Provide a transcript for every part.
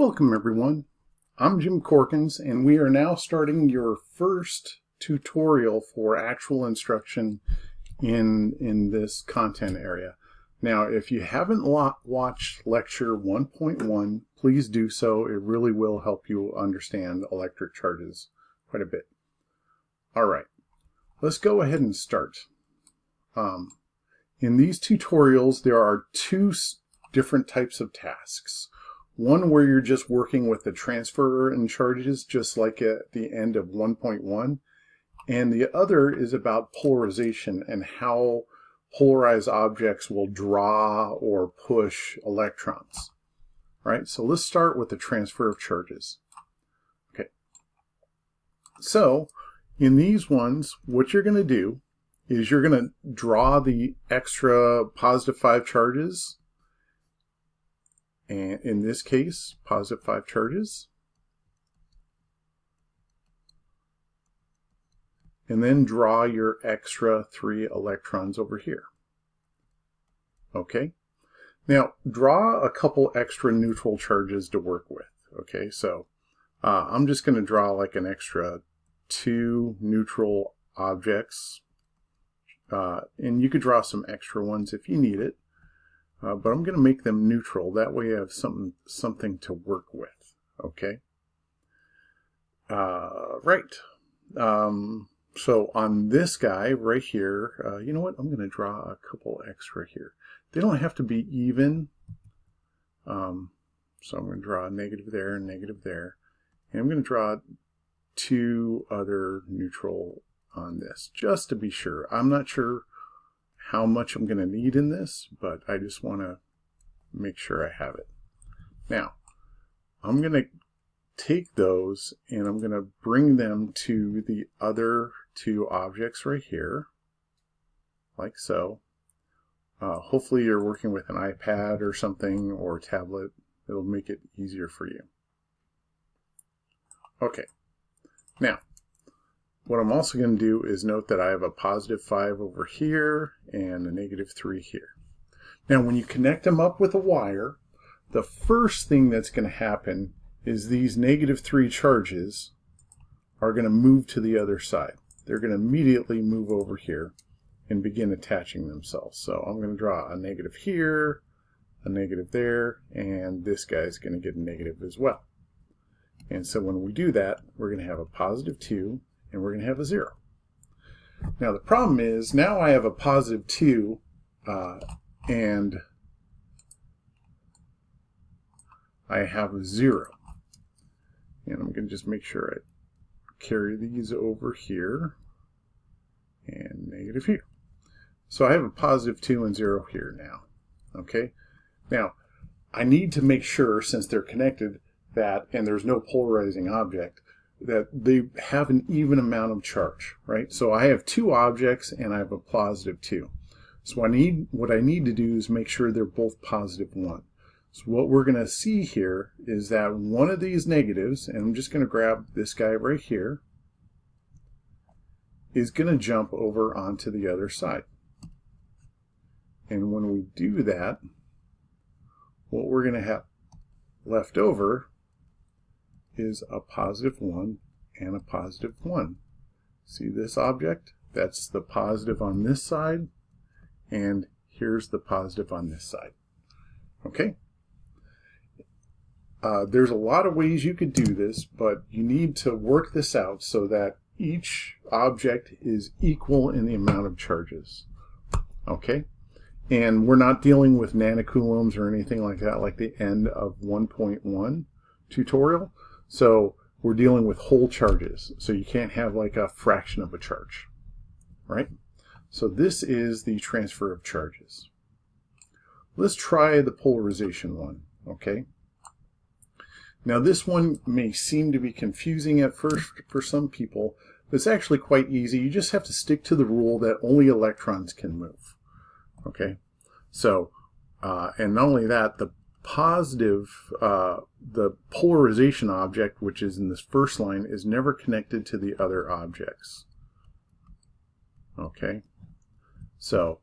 Welcome everyone. I'm Jim Corkins and we are now starting your first tutorial for actual instruction in this content area. Now if you haven't watched lecture 1.1, please do so. It really will help you understand electric charges quite a bit. Alright, let's go ahead and start. In these tutorials there are two different types of tasks. One where you're just working with the transfer and charges, just like at the end of 1.1. And the other is about polarization and how polarized objects will draw or push electrons. Right? So let's start with the transfer of charges. Okay. So in these ones, what you're going to do is you're going to draw the extra positive 5 charges. And in this case, positive 5 charges. And then draw your extra 3 electrons over here. Okay. Now, draw a couple extra neutral charges to work with. Okay, so I'm just going to draw like an extra 2 neutral objects. And you could draw some extra ones if you need it. But I'm going to make them neutral. That way you have something to work with. Okay. Right. So on this guy right here, you know what? I'm going to draw a couple extra here. They don't have to be even. So I'm going to draw a negative there and negative there. And I'm going to draw 2 other neutral on this, just to be sure. I'm not sure how much I'm going to need in this, but I just want to make sure I have it. Now, I'm going to take those and I'm going to bring them to the other 2 objects right here, like so. Hopefully you're working with an iPad or something or a tablet. It'll make it easier for you. Okay, now what I'm also going to do is note that I have a positive 5 over here and a negative 3 here. Now when you connect them up with a wire, the first thing that's going to happen is these negative 3 charges are going to move to the other side. They're going to immediately move over here and begin attaching themselves. So I'm going to draw a negative here, a negative there, and this guy's going to get a negative as well. And so when we do that, we're going to have a positive 2 and we're going to have a 0. Now the problem is, now I have a positive 2 and I have a 0. And I'm going to just make sure I carry these over here and negative here. So I have a positive 2 and 0 here now. Okay. Now I need to make sure, since they're connected, that, and there's no polarizing object, that they have an even amount of charge, right? So I have 2 objects and I have a positive 2. So what I need to do is make sure they're both positive 1. So what we're going to see here is that one of these negatives, and I'm just going to grab this guy right here, is going to jump over onto the other side. And when we do that, what we're going to have left over is a positive 1 and a positive 1. See this object? That's the positive on this side, and here's the positive on this side. Okay? There's a lot of ways you could do this, but you need to work this out so that each object is equal in the amount of charges. Okay? And we're not dealing with nanocoulombs or anything like that, like the end of 1.1 tutorial. So we're dealing with whole charges. So you can't have like a fraction of a charge. Right? So this is the transfer of charges. Let's try the polarization one. Okay? Now this one may seem to be confusing at first for some people, but it's actually quite easy. You just have to stick to the rule that only electrons can move. Okay? So, and not only that, the polarization object, which is in this first line, is never connected to the other objects. Okay? So,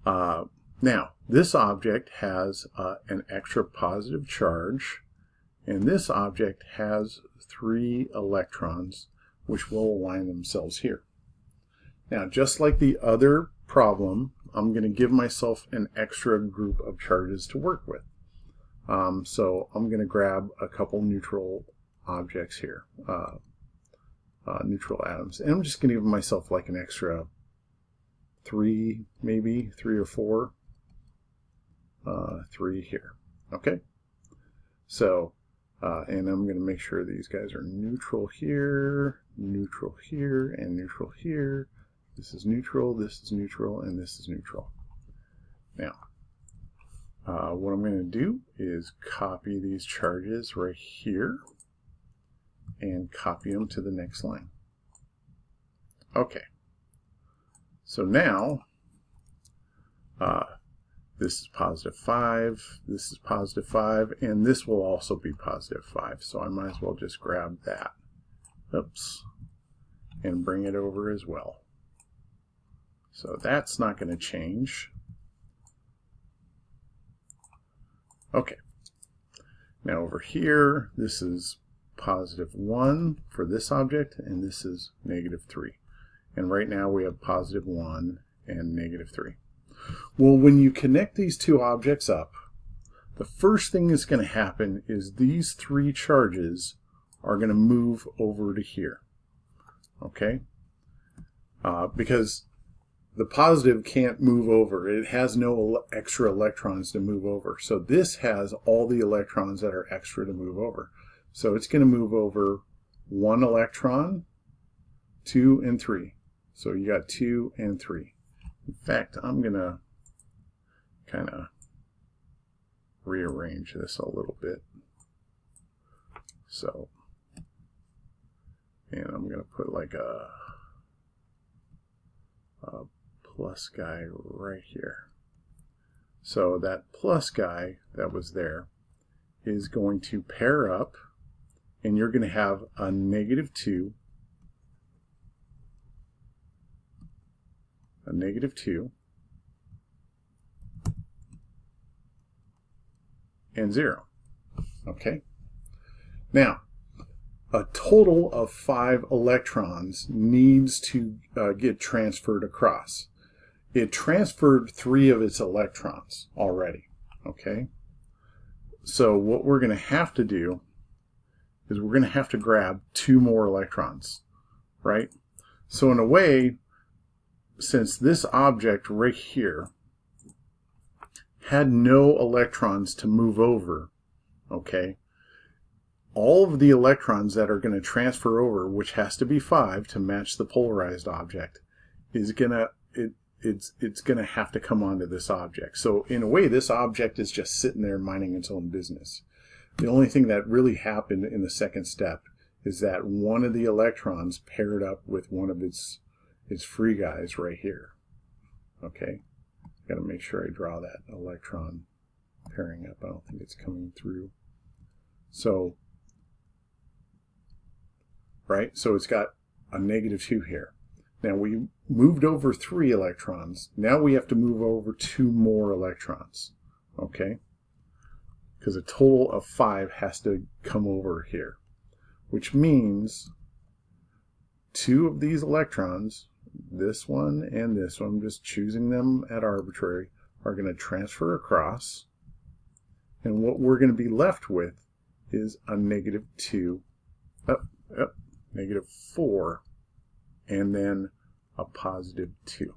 now, this object has an extra positive charge, And this object has 3 electrons, which will align themselves here. Now, just like the other problem, I'm going to give myself an extra group of charges to work with. So I'm going to grab a couple neutral objects here, neutral atoms, and I'm just going to give myself like an extra 3, maybe 3 or 4, 3 here. Okay, so and I'm going to make sure these guys are neutral here, and neutral here. This is neutral, and this is neutral. Now, what I'm going to do is copy these charges right here and copy them to the next line. Okay, so now this is +5, this is +5, and this will also be +5. So I might as well just grab that. Oops. And bring it over as well. So that's not going to change. Okay. Now over here, this is +1 for this object, and this is -3. And right now we have +1 and -3. Well, when you connect these two objects up, the first thing that's going to happen is these 3 charges are going to move over to here. Okay? Because the positive can't move over. It has no extra electrons to move over. So this has all the electrons that are extra to move over. So it's going to move over 1 electron, 2, and 3. So you got 2 and 3. In fact, I'm going to kind of rearrange this a little bit. So, and I'm going to put like a plus guy right here. So that plus guy that was there is going to pair up, and you're going to have a -2, a -2, and 0. Okay? Now, a total of 5 electrons needs to get transferred across. It transferred 3 of its electrons already. Okay? So what we're going to have to do is we're going to have to grab 2 more electrons, right? So in a way, since this object right here had no electrons to move over, okay, all of the electrons that are going to transfer over, which has to be 5 to match the polarized object, is gonna it's going to have to come onto this object. So in a way, this object is just sitting there minding its own business. The only thing that really happened in the second step is that one of the electrons paired up with one of its free guys right here. Okay, got to make sure I draw that electron pairing up. I don't think it's coming through. So, right, so it's got a -2 here. Now we moved over 3 electrons. Now we have to move over 2 more electrons. Okay, because a total of 5 has to come over here, which means 2 of these electrons, this one and this one, I'm just choosing them at arbitrary, are going to transfer across, and what we're going to be left with is a -2, -4, and then a +2.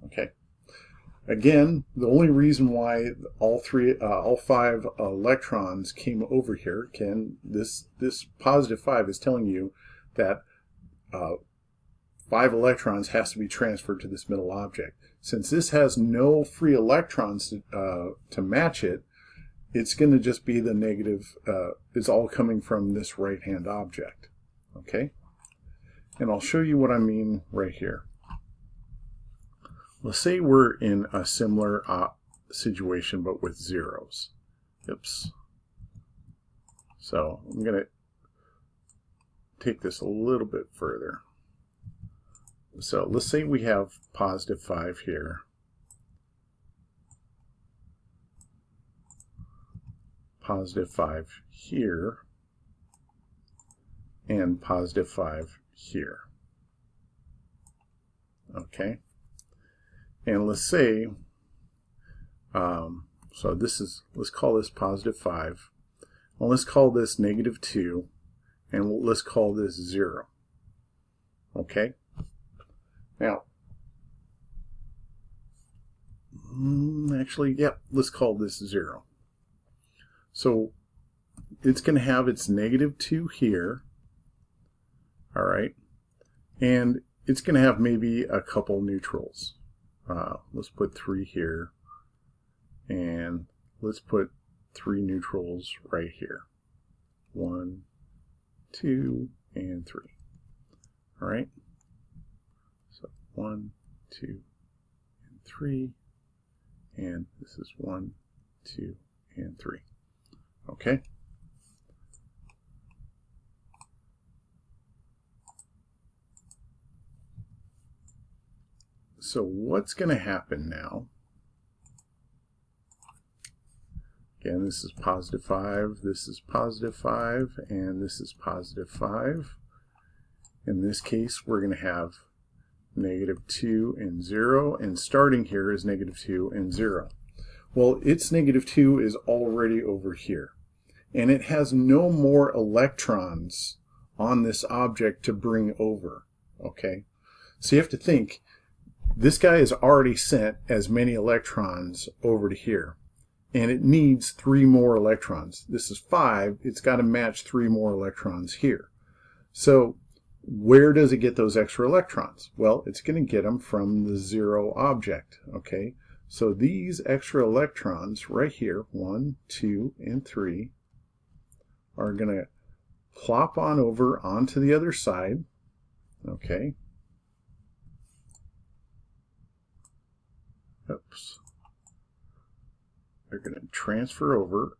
Okay. Again, the only reason why all 5 electrons came over here, this +5 is telling you that 5 electrons has to be transferred to this middle object. Since this has no free electrons to match it, it's going to just be the negative, it's all coming from this right-hand object. Okay? And I'll show you what I mean right here. Let's say we're in a similar situation, but with zeros. Oops. So I'm going to take this a little bit further. So let's say we have +5 here, positive 5 here, and positive 5 here. Okay, and let's say, so this is, let's call this positive 5, well, let's call this negative 2, and let's call this 0. Okay, now, actually, yep, let's call this 0. So it's going to have its negative 2 here, all right, and it's going to have maybe a couple neutrals. Let's put 3 here, and let's put 3 neutrals right here. 1, 2, and 3. All right. So 1, 2, and 3, and this is 1, 2, and 3. Okay. So what's going to happen now? Again, this is positive 5, this is positive 5, and this is positive 5. In this case, we're going to have negative 2 and 0, and starting here is negative 2 and 0. Well, its negative 2 is already over here, and it has no more electrons on this object to bring over. Okay, so you have to think, this guy has already sent as many electrons over to here, and it needs 3 more electrons. This is 5, it's got to match 3 more electrons here. So where does it get those extra electrons? Well, it's going to get them from the 0 object. Okay, so these extra electrons right here, 1, 2, and 3, are going to plop on over onto the other side. Okay. Oops. They're going to transfer over.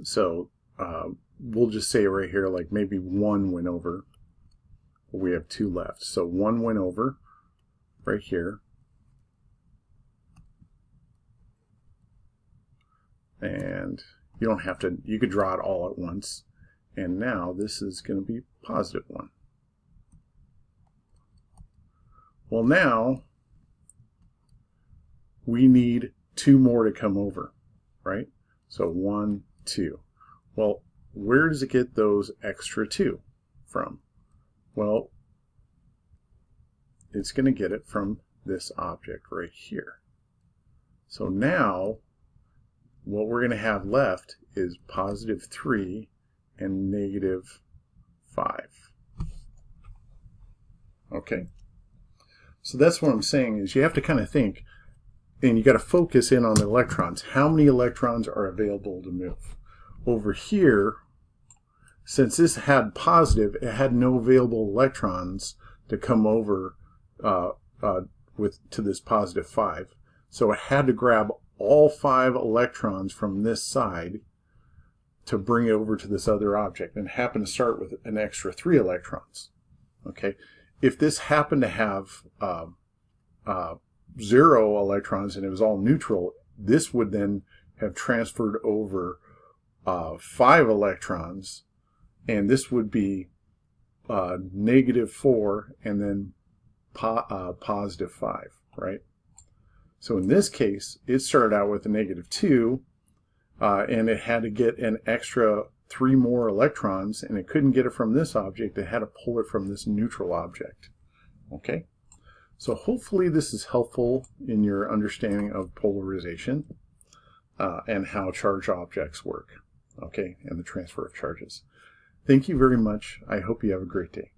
So we'll just say right here, like maybe 1 went over. We have 2 left. So 1 went over right here. And you don't have to, you could draw it all at once. And now this is going to be positive 1. Well, now we need 2 more to come over, right? So 1, 2. Well, where does it get those extra 2 from? Well, it's going to get it from this object right here. So now what we're going to have left is positive 3 and negative 5. Okay, so that's what I'm saying, is you have to kind of think, and you got to focus in on the electrons. How many electrons are available to move? Over here, since this had positive, it had no available electrons to come over to this positive 5. So it had to grab all 5 electrons from this side to bring it over to this other object, and happened to start with an extra 3 electrons. Okay, if this happened to have 0 electrons and it was all neutral, this would then have transferred over 5 electrons, and this would be negative 4 and then positive 5, right? So in this case, it started out with a negative 2, and it had to get an extra 3 more electrons, and it couldn't get it from this object. It had to pull it from this neutral object. Okay, so hopefully this is helpful in your understanding of polarization and how charged objects work, okay, and the transfer of charges. Thank you very much. I hope you have a great day.